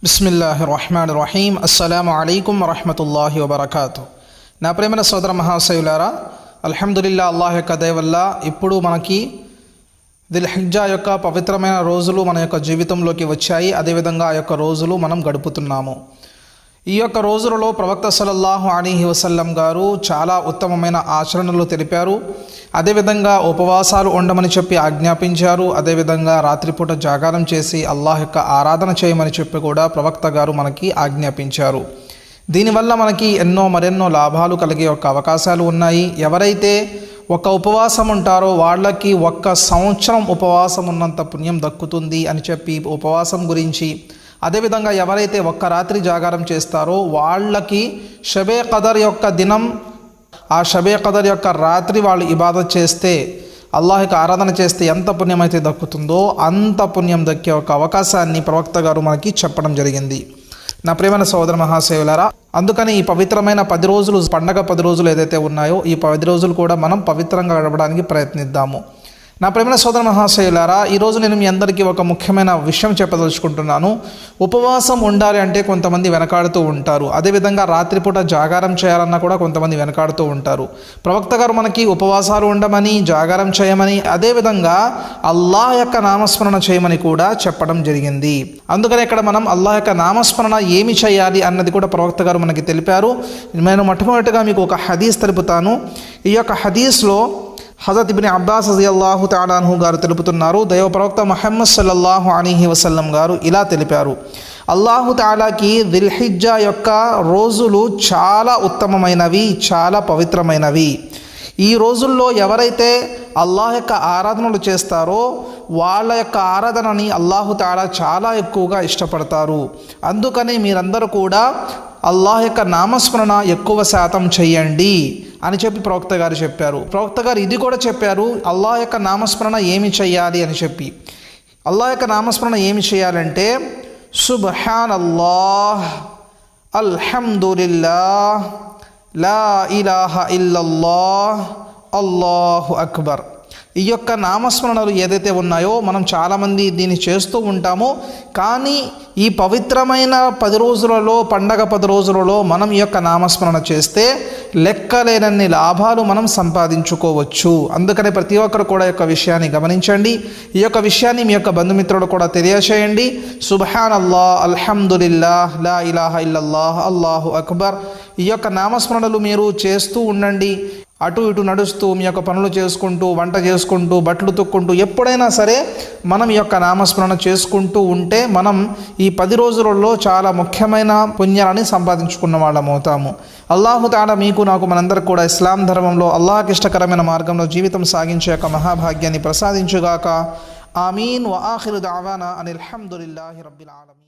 బిస్మిల్లాహిర్రహ్మానిర్రహీం. అస్సలాము అలైకుం వరహ్మతుల్లాహి వబరకాతు. నా ప్రేమైన సోదర మహాశయులారా, అల్హమ్దులిల్లా, అల్లాహ్ యొక్క దయ వల్ల ఇప్పుడు మనకి దిల్హిజ్జా యొక్క పవిత్రమైన రోజులు మన యొక్క జీవితంలోకి వచ్చాయి. అదేవిధంగా ఆ యొక్క రోజులు మనం గడుపుతున్నాము. ఈ యొక్క రోజులలో ప్రవక్త సల్లల్లాహు అలైహి వసల్లం గారు చాలా ఉత్తమమైన ఆచరణలు తెలిపారు. అదేవిధంగా ఉపవాసాలు ఉండమని చెప్పి ఆజ్ఞాపించారు. అదేవిధంగా రాత్రిపూట జాగారం చేసి అల్లాహ్ యొక్క ఆరాధన చేయమని చెప్పి కూడా ప్రవక్త గారు మనకి ఆజ్ఞాపించారు. దీనివల్ల మనకి మరెన్నో లాభాలు కలిగే యొక్క అవకాశాలు ఉన్నాయి. ఎవరైతే ఒక ఉపవాసం ఉంటారో వాళ్ళకి 1 సంవత్సరం ఉపవాసం ఉన్నంత పుణ్యం దక్కుతుంది అని చెప్పి ఉపవాసం గురించి, అదేవిధంగా ఎవరైతే 1 రాత్రి జాగారం చేస్తారో వాళ్ళకి షబే ఖదర్ యొక్క దినం, ఆ షబే ఖదర్ యొక్క రాత్రి వాళ్ళు ఇబాదత్ చేస్తే, అల్లాహ్కి ఆరాధన చేస్తే ఎంత పుణ్యం అయితే దక్కుతుందో అంత పుణ్యం దక్కే ఒక అవకాశాన్ని ప్రవక్త గారు మనకి చెప్పడం జరిగింది. నా ప్రియమైన సోదర మహాశయులారా, అందుకని ఈ పవిత్రమైన 10 రోజులు, పండగ 10 రోజులు ఏదైతే ఉన్నాయో ఈ 10 రోజులు కూడా మనం పవిత్రంగా గడపడానికి ప్రయత్నిద్దాము. నా ప్రియమైన సోదర మహాశయులారా, ఈరోజు నేను మీ అందరికీ ఒక ముఖ్యమైన విషయం చెప్పదలుచుకుంటున్నాను. ఉపవాసం ఉండాలి అంటే కొంతమంది వెనకాడుతూ ఉంటారు. అదేవిధంగా రాత్రిపూట జాగారం చేయాలన్నా కూడా కొంతమంది వెనకాడుతూ ఉంటారు. ప్రవక్త గారు మనకి ఉపవాసాలు ఉండమని, జాగారం చేయమని, అదేవిధంగా అల్లాహ్ యొక్క నామస్మరణ చేయమని కూడా చెప్పడం జరిగింది. అందుకని ఇక్కడ మనం అల్లాహ్ యొక్క నామస్మరణ ఏమి చేయాలి అన్నది కూడా ప్రవక్త గారు మనకి తెలిపారు. నేను మొట్టమొదటిగా మీకు ఒక హదీస్ తెలుపుతాను. ఈ యొక్క హదీస్లో హజరత్ ఇబ్న్ అబ్బాస్ రజియల్లాహు తఆలా అన్హు గారు తెలుపుతున్నారు, దైవ ప్రవక్త ముహమ్మద్ సల్లల్లాహు అలైహి వసల్లం గారు ఇలా తెలిపారు, అల్లాహు తఆలాకి దిల్హిజ్జా యొక్క రోజులు చాలా ఉత్తమమైనవి, చాలా పవిత్రమైనవి. ఈ రోజుల్లో ఎవరైతే అల్లాహ్ యొక్క ఆరాధనలు చేస్తారో వాళ్ళ యొక్క ఆరాధనని అల్లాహు తఆలా చాలా ఎక్కువగా ఇష్టపడతారు. అందుకని మీరందరూ కూడా అల్లాహ్ యొక్క నామస్మరణ ఎక్కువ శాతం చెయ్యండి అని చెప్పి ప్రవక్త గారు చెప్పారు. ప్రవక్త గారు ఇది కూడా చెప్పారు, అల్లాహ్ యొక్క నామస్మరణ ఏమి చెయ్యాలి అని చెప్పి. అల్లాహ్ యొక్క నామస్మరణ ఏమి చేయాలంటే సుబ్హానల్లాహ్, అల్హమ్దులిల్లాహ్, లా ఇలాహా ఇల్లల్లాహ్, అల్లాహు అక్బర్. ఈ యొక్క నామస్మరణలు ఏదైతే ఉన్నాయో మనం చాలామంది దీన్ని చేస్తూ ఉంటాము. కానీ ఈ పవిత్రమైన 10 రోజులలో, పండగ 10 రోజులలో మనం ఈ యొక్క నామస్మరణ చేస్తే లెక్కలేనన్ని లాభాలు మనం సంపాదించుకోవచ్చు. అందుకని ప్రతి ఒక్కరు కూడా ఈ యొక్క విషయాన్ని గమనించండి. ఈ యొక్క విషయాన్ని మీ యొక్క బంధుమిత్రులు కూడా తెలియచేయండి. సుబ్హానల్లాహ్, అల్హమ్దులిల్లాహ్, లా ఇలాహా ఇల్లల్లాహ్, అల్లాహు అక్బర్. ఈ యొక్క నామస్మరణలు మీరు చేస్తూ ఉండండి. అటు ఇటు నడుస్తూ, మీ యొక్క పనులు చేసుకుంటూ, వంట చేసుకుంటూ, బట్టలు తొక్కుంటూ, ఎప్పుడైనా సరే మనం ఈ యొక్క నామస్మరణ చేసుకుంటూ ఉంటే మనం ఈ 10 రోజులలో చాలా ముఖ్యమైన పుణ్యాలని సంపాదించుకున్న వాళ్ళం అవుతాము. అల్లాహు తఆలా మీకు, నాకు, మనందరికి కూడా ఇస్లాం ధర్మంలో అల్లాహ్కి ఇష్టకరమైన మార్గంలో జీవితం సాగించే యొక్క మహాభాగ్యాన్ని ప్రసాదించుగాక. ఆమీన్. వ ఆఖిరు దఅవానా అనిల్ హమ్దులిల్లాహి రబ్బిల్ ఆలమీన్.